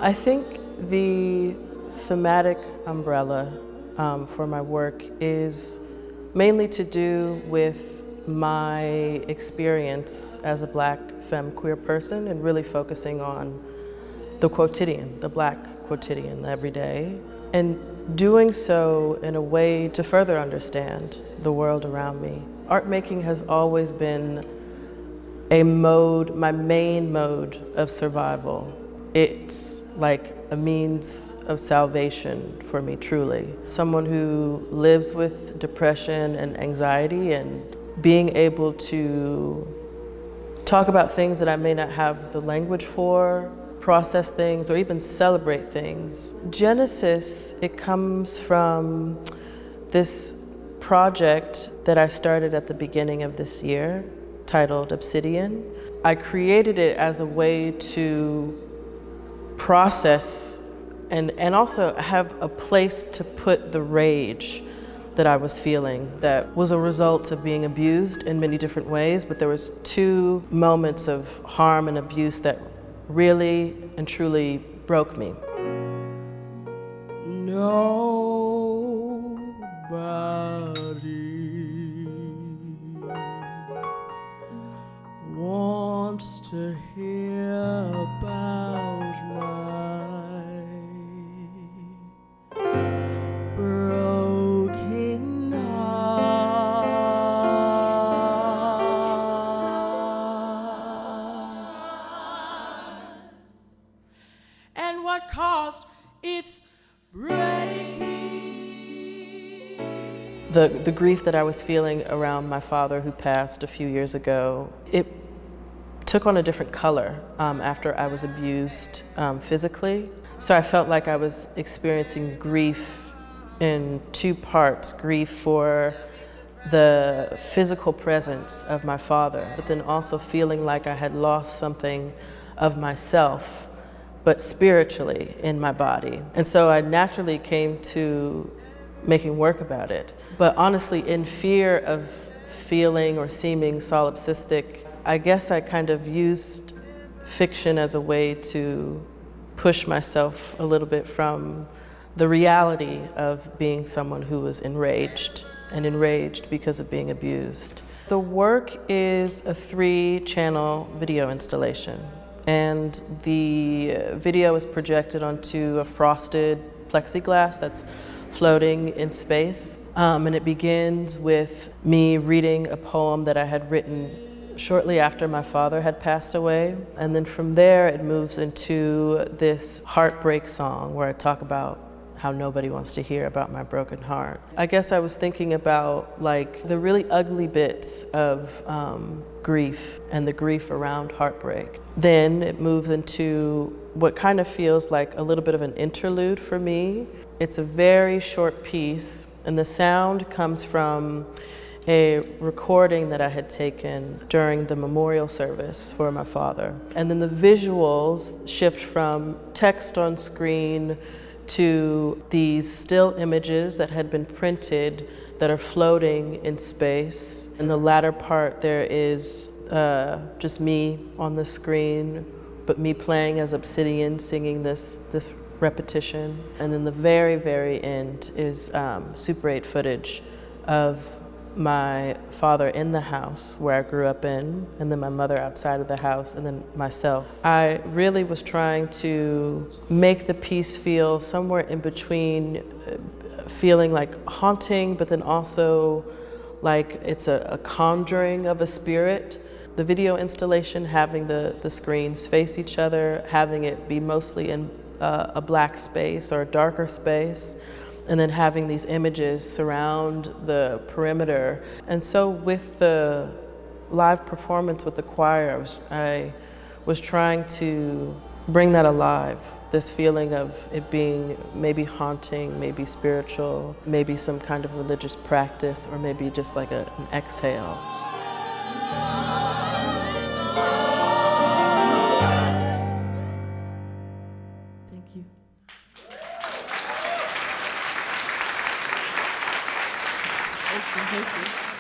I think the thematic umbrella for my work is mainly to do with my experience as a Black femme queer person and really focusing on the quotidian, the Black quotidian, the everyday, and doing so in a way to further understand the world around me. Art making has always been a mode, my main mode of survival. It's like a means of salvation for me, truly. Someone who lives with depression and anxiety, and being able to talk about things that I may not have the language for, process things, or even celebrate things. Genesis, it comes from this project that I started at the beginning of this year, titled Obsidian. I created it as a way to process and also have a place to put the rage that I was feeling that was a result of being abused in many different ways, but there was two moments of harm and abuse that really and truly broke me. Nobody wants to hear about my broken heart and what caused its breaking. The grief that I was feeling around my father, who passed a few years ago, it took on a different color after I was abused physically. So I felt like I was experiencing grief in two parts: grief for the physical presence of my father, but then also feeling like I had lost something of myself, but spiritually in my body. And so I naturally came to making work about it. But honestly, in fear of feeling or seeming solipsistic, I guess I kind of used fiction as a way to push myself a little bit from the reality of being someone who was enraged because of being abused. The work is a 3-channel video installation, and the video is projected onto a frosted plexiglass that's floating in space. And it begins with me reading a poem that I had written shortly after my father had passed away. And then from there, it moves into this heartbreak song where I talk about how nobody wants to hear about my broken heart. I guess I was thinking about like the really ugly bits of grief and the grief around heartbreak. Then it moves into what kind of feels like a little bit of an interlude for me. It's a very short piece, and the sound comes from a recording that I had taken during the memorial service for my father. And then the visuals shift from text on screen to these still images that had been printed that are floating in space. In the latter part, there is just me on the screen, but me playing as Obsidian, singing this repetition. And then the very, very end is Super 8 footage of my father in the house where I grew up in, and then my mother outside of the house, and then myself. I really was trying to make the piece feel somewhere in between feeling like haunting, but then also like it's a conjuring of a spirit. The video installation, having the screens face each other, having it be mostly in a black space or a darker space, and then having these images surround the perimeter. And so with the live performance with the choir, I was trying to bring that alive, this feeling of it being maybe haunting, maybe spiritual, maybe some kind of religious practice, or maybe just like an exhale. Thank you. Thank you.